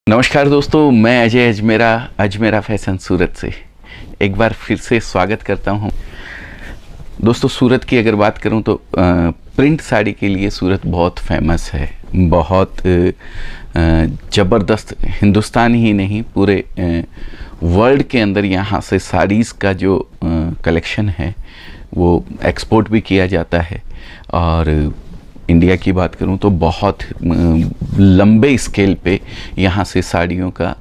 नमस्कार दोस्तों, मैं अजय अजमेरा फैशन सूरत से एक बार फिर से स्वागत करता हूं। दोस्तों, सूरत की अगर बात करूं तो प्रिंट साड़ी के लिए सूरत बहुत फेमस है। बहुत ज़बरदस्त, हिंदुस्तान ही नहीं पूरे वर्ल्ड के अंदर यहाँ से साड़ीज़ का जो कलेक्शन है वो एक्सपोर्ट भी किया जाता है। और इंडिया की बात करूं तो बहुत लंबे स्केल पे यहाँ से साड़ियों का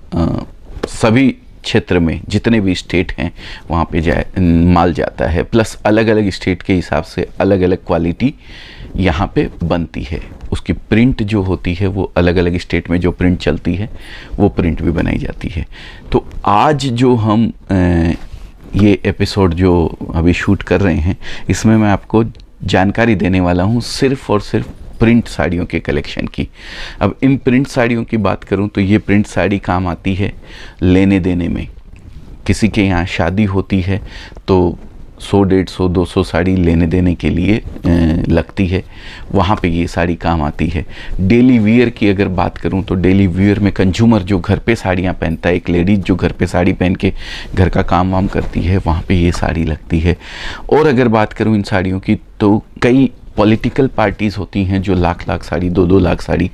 सभी क्षेत्र में जितने भी स्टेट हैं वहाँ पे माल जाता है। प्लस अलग अलग स्टेट के हिसाब से अलग अलग क्वालिटी यहाँ पे बनती है। उसकी प्रिंट जो होती है वो अलग अलग स्टेट में जो प्रिंट चलती है वो प्रिंट भी बनाई जाती है। तो आज जो हम ये एपिसोड जो अभी शूट कर रहे हैं इसमें मैं आपको जानकारी देने वाला हूँ सिर्फ और सिर्फ प्रिंट साड़ियों के कलेक्शन की। अब इन प्रिंट साड़ियों की बात करूँ तो ये प्रिंट साड़ी काम आती है लेने देने में। किसी के यहाँ शादी होती है तो 100, 150, 200 साड़ी लेने देने के लिए लगती है, वहाँ पे ये साड़ी काम आती है। डेली वियर की अगर बात करूँ तो डेली वियर में कंज्यूमर जो घर पे साड़ियाँ पहनता है, एक लेडीज़ जो घर पे साड़ी पहन के घर का काम वाम करती है, वहाँ पे ये साड़ी लगती है। और अगर बात करूँ इन साड़ियों की तो कई पॉलिटिकल पार्टीज़ होती हैं जो लाख लाख साड़ी, 2-2 लाख साड़ी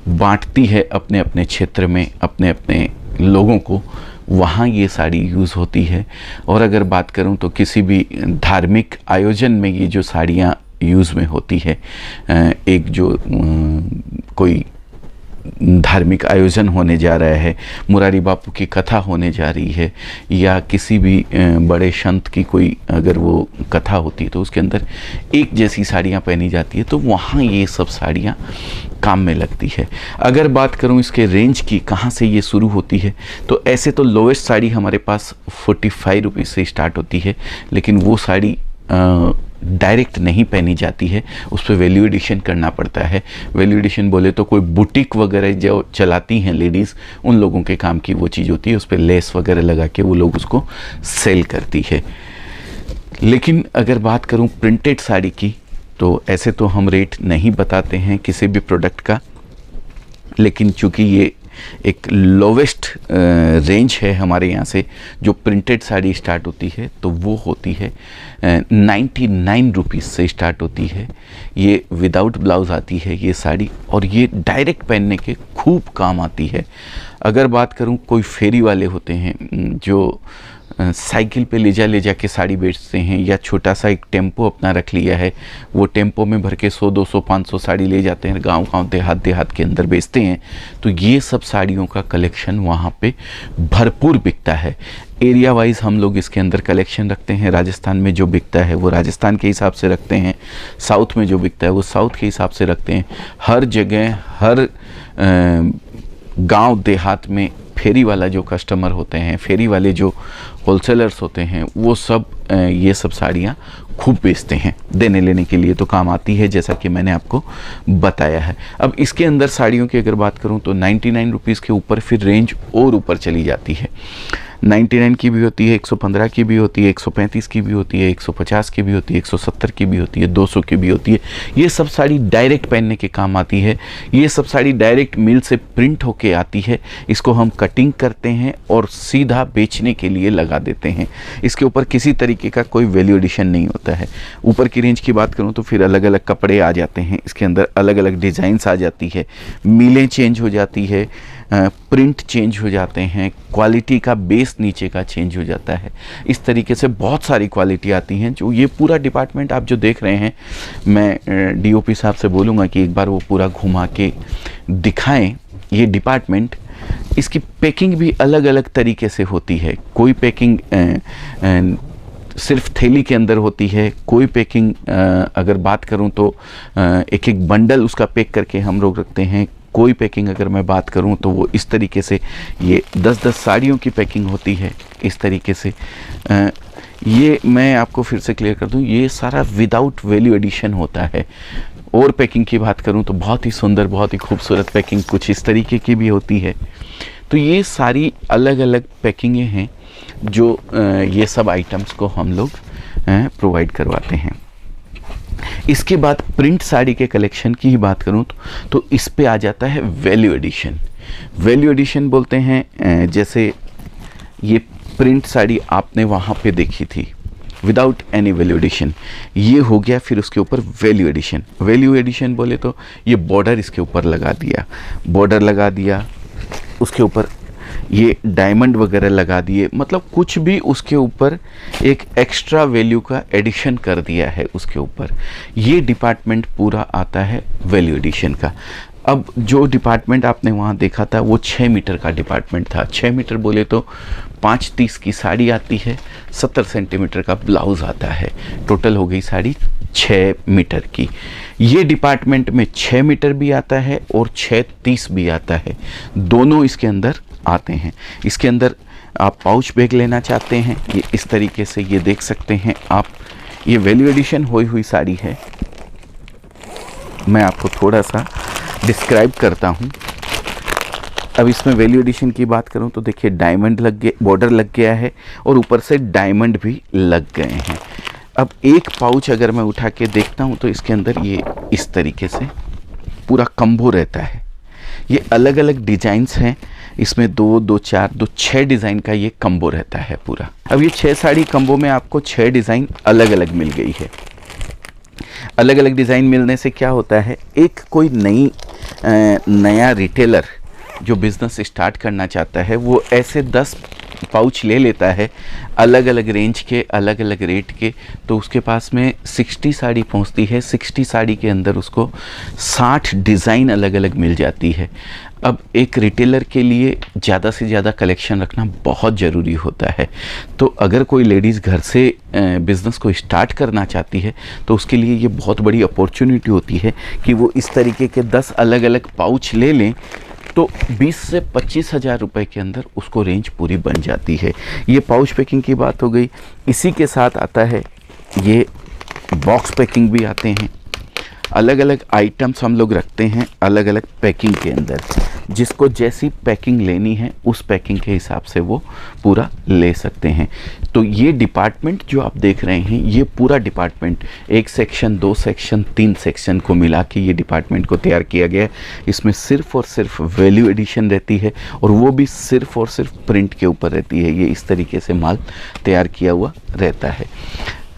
बांटती है अपने अपने क्षेत्र में अपने अपने लोगों को, वहाँ ये साड़ी यूज़ होती है। और अगर बात करूँ तो किसी भी धार्मिक आयोजन में ये जो साड़ियाँ यूज़ में होती है, एक जो कोई धार्मिक आयोजन होने जा रहा है, मुरारी बापू की कथा होने जा रही है, या किसी भी बड़े संत की कोई अगर वो कथा होती है तो उसके अंदर एक जैसी साड़ियाँ पहनी जाती है, तो वहाँ ये सब साड़ियाँ काम में लगती है। अगर बात करूँ इसके रेंज की, कहाँ से ये शुरू होती है, तो ऐसे तो लोवेस्ट साड़ी हमारे पास 45 रुपीज़ से स्टार्ट होती है, लेकिन वो साड़ी डायरेक्ट नहीं पहनी जाती है, उस पर वैल्यू एडिशन करना पड़ता है। वैल्यू एडिशन बोले तो कोई बुटीक वगैरह जो चलाती हैं लेडीज़, उन लोगों के काम की वो चीज़ होती है, उस पर लेस वगैरह लगा के वो लोग उसको सेल करती है। लेकिन अगर बात करूं प्रिंटेड साड़ी की तो ऐसे तो हम रेट नहीं बताते हैं किसी भी प्रोडक्ट का, लेकिन चूँकि ये एक लोवेस्ट रेंज है हमारे यहाँ से जो प्रिंटेड साड़ी स्टार्ट होती है, तो वो होती है 99 रुपीज़ से स्टार्ट होती है। ये विदाउट ब्लाउज़ आती है ये साड़ी, और ये डायरेक्ट पहनने के खूब काम आती है। अगर बात करूँ कोई फेरी वाले होते हैं जो साइकिल पे ले जा के साड़ी बेचते हैं, या छोटा सा एक टेम्पो अपना रख लिया है, वो टेम्पो में भर के 100, 200, 500 साड़ी ले जाते हैं, गांव देहात के अंदर बेचते हैं, तो ये सब साड़ियों का कलेक्शन वहाँ पे भरपूर बिकता है। एरिया वाइज हम लोग इसके अंदर कलेक्शन रखते हैं। राजस्थान में जो बिकता है वो राजस्थान के हिसाब से रखते हैं, साउथ में जो बिकता है वो साउथ के हिसाब से रखते हैं। हर जगह हर गांव देहात में फेरी वाला जो कस्टमर होते हैं, फेरी वाले जो होलसेलर्स होते हैं, वो सब ये सब साड़ियाँ खूब बेचते हैं। देने लेने के लिए तो काम आती है, जैसा कि मैंने आपको बताया है। अब इसके अंदर साड़ियों की अगर बात करूं तो 99 रुपीज़ के ऊपर फिर रेंज और ऊपर चली जाती है। 99 की भी होती है, 115 की भी होती है, 135 की भी होती है, 150 की भी होती है, 170 की भी होती है, 200 की भी होती है। ये सब साड़ी डायरेक्ट पहनने के काम आती है। ये सब साड़ी डायरेक्ट मिल से प्रिंट होके आती है। इसको हम कटिंग करते हैं और सीधा बेचने के लिए लगा देते हैं। इसके ऊपर किसी तरीके का कोई वैल्यू एडिशन नहीं होता है। ऊपर की रेंज की बात करूँ तो फिर अलग अलग कपड़े आ जाते हैं, इसके अंदर अलग अलग डिज़ाइंस आ जाती है, मिलें चेंज हो जाती है, प्रिंट चेंज हो जाते हैं, क्वालिटी का बेस नीचे का चेंज हो जाता है। इस तरीके से बहुत सारी क्वालिटी आती हैं। जो ये पूरा डिपार्टमेंट आप जो देख रहे हैं, मैं डीओपी साहब से बोलूँगा कि एक बार वो पूरा घुमा के दिखाएं ये डिपार्टमेंट। इसकी पैकिंग भी अलग अलग तरीके से होती है। कोई पैकिंग सिर्फ थैली के अंदर होती है, कोई पैकिंग अगर बात करूं तो एक एक बंडल उसका पैक करके हम लोग रखते हैं। कोई पैकिंग अगर मैं बात करूं तो वो इस तरीके से, ये 10-10 साड़ियों की पैकिंग होती है इस तरीके से। ये मैं आपको फिर से क्लियर कर दूं, ये सारा विदाउट वैल्यू एडिशन होता है। और पैकिंग की बात करूं तो बहुत ही सुंदर, बहुत ही खूबसूरत पैकिंग कुछ इस तरीके की भी होती है। तो ये सारी अलग अलग पैकिंगें हैं जो ये सब आइटम्स को हम लोग प्रोवाइड करवाते हैं। इसके बाद प्रिंट साड़ी के कलेक्शन की ही बात करूं तो इस पे आ जाता है वैल्यू एडिशन। वैल्यू एडिशन बोलते हैं जैसे ये प्रिंट साड़ी आपने वहाँ पे देखी थी विदाउट एनी वैल्यू एडिशन, ये हो गया फिर उसके ऊपर वैल्यू एडिशन। वैल्यू एडिशन बोले तो ये बॉर्डर इसके ऊपर लगा दिया, बॉर्डर लगा दिया, उसके ऊपर ये डायमंड वगैरह लगा दिए, मतलब कुछ भी उसके ऊपर एक एक्स्ट्रा वैल्यू का एडिशन कर दिया है उसके ऊपर। ये डिपार्टमेंट पूरा आता है वैल्यू एडिशन का। अब जो डिपार्टमेंट आपने वहाँ देखा था वो 6 मीटर का डिपार्टमेंट था। 6 मीटर बोले तो 530 की साड़ी आती है, 70 सेंटीमीटर का ब्लाउज़ आता है, टोटल हो गई साड़ी 6 मीटर की। ये डिपार्टमेंट में 6 मीटर भी आता है और 630 भी आता है, दोनों इसके अंदर आते हैं। इसके अंदर आप पाउच बैग लेना चाहते हैं, ये इस तरीके से ये देख सकते हैं आप। ये वैल्यू एडिशन हुई हुई साड़ी है, मैं आपको थोड़ा सा डिस्क्राइब करता हूँ। अब इसमें वैल्यू एडिशन की बात करूँ तो देखिए डायमंड लग गए, बॉर्डर लग गया है और ऊपर से डायमंड भी लग गए हैं। अब एक पाउच अगर मैं उठा के देखता हूँ तो इसके अंदर ये इस तरीके से पूरा कम्बो रहता है। ये अलग अलग डिजाइन्स हैं, इसमें 2, 2, 4, 2, 6 डिज़ाइन का ये कम्बो रहता है पूरा। अब ये 6 साड़ी कम्बो में आपको 6 डिज़ाइन अलग अलग मिल गई है। अलग अलग डिज़ाइन मिलने से क्या होता है, एक कोई नया रिटेलर जो बिज़नेस स्टार्ट करना चाहता है वो ऐसे 10 पाउच ले लेता है अलग अलग रेंज के, अलग अलग रेट के, तो उसके पास में 60 साड़ी पहुंचती है। 60 साड़ी के अंदर उसको 60 डिज़ाइन अलग अलग मिल जाती है। अब एक रिटेलर के लिए ज़्यादा से ज़्यादा कलेक्शन रखना बहुत ज़रूरी होता है। तो अगर कोई लेडीज़ घर से बिज़नेस को स्टार्ट करना चाहती है तो उसके लिए ये बहुत बड़ी अपॉर्चुनिटी होती है कि वो इस तरीके के 10 अलग अलग पाउच ले लें, तो 20 से 25 हज़ार रुपये के अंदर उसको रेंज पूरी बन जाती है। ये पाउच पैकिंग की बात हो गई। इसी के साथ आता है ये बॉक्स पैकिंग भी आते हैं। अलग अलग आइटम्स हम लोग रखते हैं अलग अलग पैकिंग के अंदर, जिसको जैसी पैकिंग लेनी है उस पैकिंग के हिसाब से वो पूरा ले सकते हैं। तो ये डिपार्टमेंट जो आप देख रहे हैं, ये पूरा डिपार्टमेंट 1 सेक्शन, 2 सेक्शन, 3 सेक्शन को मिला के ये डिपार्टमेंट को तैयार किया गया है। इसमें सिर्फ और सिर्फ वैल्यू एडिशन रहती है और वो भी सिर्फ और सिर्फ प्रिंट के ऊपर रहती है। ये इस तरीके से माल तैयार किया हुआ रहता है।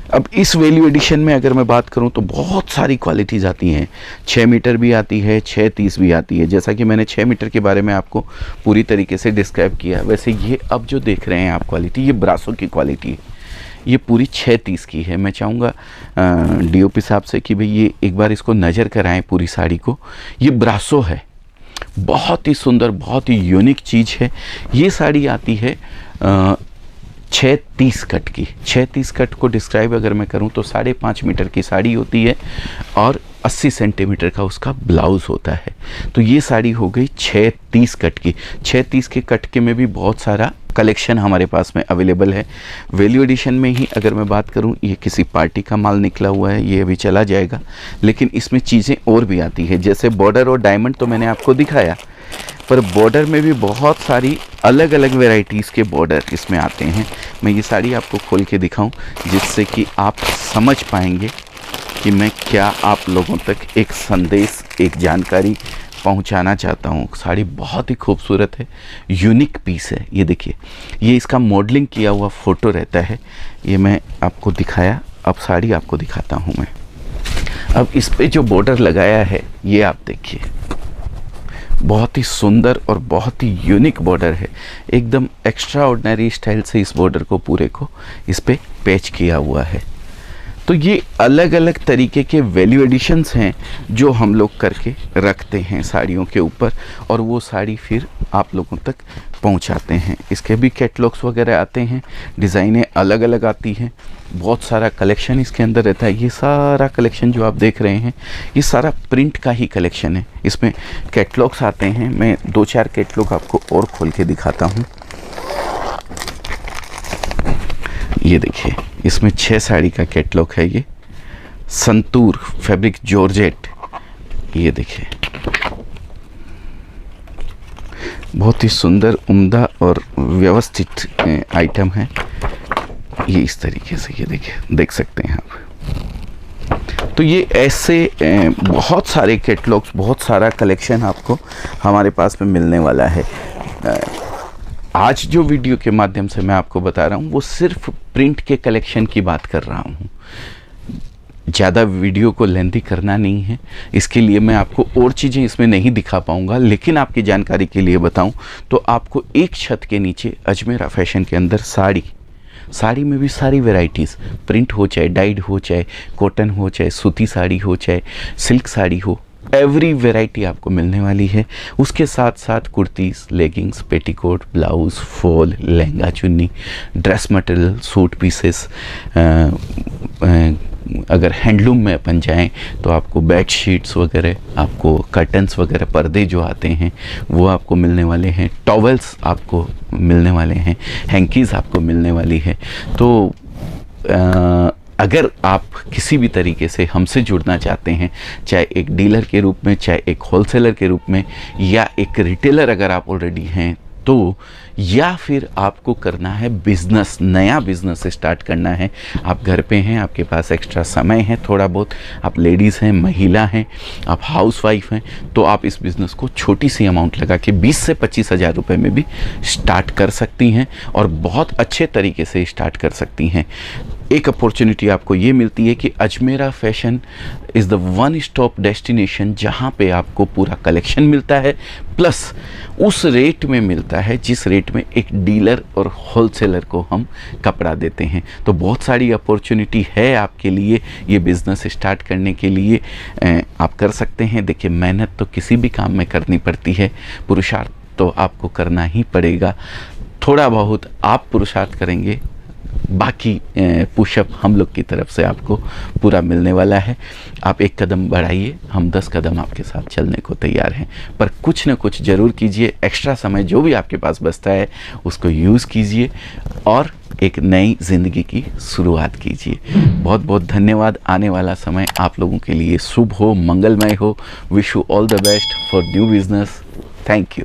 अब इस वैल्यू एडिशन में अगर मैं बात करूं तो बहुत सारी क्वालिटीज़ आती हैं। 6 मीटर भी आती है, 630 भी आती है। जैसा कि मैंने 6 मीटर के बारे में आपको पूरी तरीके से डिस्क्राइब किया, वैसे ये अब जो देख रहे हैं आप क्वालिटी, ये ब्रासो की क्वालिटी है। ये पूरी 630 की है। मैं चाहूँगा डीओपी साहब से कि भाई ये एक बार इसको नज़र कराएं पूरी साड़ी को। ये ब्रासो है, बहुत ही सुंदर, बहुत ही यूनिक चीज़ है। ये साड़ी आती है 630 कट की। 630 कट को डिस्क्राइब अगर मैं करूं तो 5.5 मीटर की साड़ी होती है और 80 सेंटीमीटर का उसका ब्लाउज़ होता है। तो ये साड़ी हो गई 630 कट की। 630 के कट के में भी बहुत सारा कलेक्शन हमारे पास में अवेलेबल है। वैल्यू एडिशन में ही अगर मैं बात करूं, ये किसी पार्टी का माल निकला हुआ है, ये अभी चला जाएगा, लेकिन इसमें चीज़ें और भी आती है। जैसे बॉर्डर और डायमंड तो मैंने आपको दिखाया, पर बॉर्डर में भी बहुत सारी अलग अलग वेराइटीज़ के बॉर्डर इसमें आते हैं। मैं ये साड़ी आपको खोल के दिखाऊं जिससे कि आप समझ पाएंगे कि मैं क्या आप लोगों तक एक संदेश, एक जानकारी पहुंचाना चाहता हूं। साड़ी बहुत ही खूबसूरत है, यूनिक पीस है। ये देखिए, ये इसका मॉडलिंग किया हुआ फ़ोटो रहता है। ये मैं आपको दिखाया, अब साड़ी आपको दिखाता हूं मैं। अब इस पे जो बॉर्डर लगाया है ये आप देखिए, बहुत ही सुंदर और बहुत ही यूनिक बॉर्डर है। एकदम एक्स्ट्रा ऑर्डिनरी स्टाइल से इस बॉर्डर को पूरे को इस पे पैच किया हुआ है। तो ये अलग अलग तरीके के वैल्यू एडिशंस हैं जो हम लोग करके रखते हैं साड़ियों के ऊपर, और वो साड़ी फिर आप लोगों तक पहुंचाते हैं। इसके भी कैटलॉग्स वगैरह आते हैं, डिज़ाइनें अलग अलग आती हैं, बहुत सारा कलेक्शन इसके अंदर रहता है। ये सारा कलेक्शन जो आप देख रहे हैं ये सारा प्रिंट का ही कलेक्शन है। इसमें कैटलॉग्स आते हैं, मैं 2-4 कैटलॉग आपको और खोल के दिखाता हूँ। ये देखिए, इसमें 6 साड़ी का कैटलॉग है। ये संतूर फैब्रिक जॉर्जेट, ये देखिए बहुत ही सुंदर, उम्दा और व्यवस्थित आइटम है। ये इस तरीके से, ये देखिए, देख सकते हैं आप। तो ये ऐसे बहुत सारे कैटलॉग्स, बहुत सारा कलेक्शन आपको हमारे पास में मिलने वाला है। आज जो वीडियो के माध्यम से मैं आपको बता रहा हूँ वो सिर्फ प्रिंट के कलेक्शन की बात कर रहा हूँ। ज़्यादा वीडियो को लेंथी करना नहीं है, इसके लिए मैं आपको और चीज़ें इसमें नहीं दिखा पाऊँगा, लेकिन आपकी जानकारी के लिए बताऊँ तो आपको एक छत के नीचे अजमेरा फैशन के अंदर साड़ी में भी सारी वैरायटीज़, प्रिंट हो चाहे डाइड हो चाहे कॉटन हो चाहे सूती साड़ी हो चाहे सिल्क साड़ी हो, एवरी वैरायटी आपको मिलने वाली है। उसके साथ साथ kurtis, leggings, petticoat, blouse, fall, lehenga चुन्नी, ड्रेस मटेरियल, सूट पीसेस, अगर हैंडलूम में अपन जाएँ तो आपको बेड शीट्स वगैरह, आपको कर्टन्स वगैरह, पर्दे जो आते हैं वो आपको मिलने वाले हैं, टॉवेल्स आपको मिलने वाले हैं, हैंकीज़ आपको मिलने वाली है। तो अगर आप किसी भी तरीके से हमसे जुड़ना चाहते हैं, चाहे एक डीलर के रूप में, चाहे एक होलसेलर के रूप में, या एक रिटेलर अगर आप ऑलरेडी हैं तो, या फिर आपको करना है बिज़नेस, नया बिज़नेस स्टार्ट करना है, आप घर पे हैं, आपके पास एक्स्ट्रा समय है थोड़ा बहुत, आप लेडीज़ हैं, महिला हैं, आप हाउसवाइफ हैं, तो आप इस बिज़नेस को छोटी सी अमाउंट लगा के 20 से 25 हज़ार रुपये में भी स्टार्ट कर सकती हैं और बहुत अच्छे तरीके से स्टार्ट कर सकती हैं। एक अपॉर्चुनिटी आपको ये मिलती है कि Ajmera fashion is the one stop destination जहाँ पे आपको पूरा कलेक्शन मिलता है, प्लस उस रेट में मिलता है जिस रेट में एक डीलर और होलसेलर को हम कपड़ा देते हैं। तो बहुत सारी अपॉर्चुनिटी है आपके लिए ये बिज़नेस स्टार्ट करने के लिए, आप कर सकते हैं। देखिए, मेहनत तो किसी भी काम में करनी पड़ती है, पुरुषार्थ तो आपको करना ही पड़ेगा। थोड़ा बहुत आप पुरुषार्थ करेंगे, बाकी पुशअप हम लोग की तरफ से आपको पूरा मिलने वाला है। आप एक कदम बढ़ाइए, हम 10 कदम आपके साथ चलने को तैयार हैं, पर कुछ न कुछ ज़रूर कीजिए। एक्स्ट्रा समय जो भी आपके पास बचता है उसको यूज़ कीजिए और एक नई ज़िंदगी की शुरुआत कीजिए। बहुत बहुत धन्यवाद। आने वाला समय आप लोगों के लिए शुभ हो, मंगलमय हो। Wish you all the best for new business. Thank you.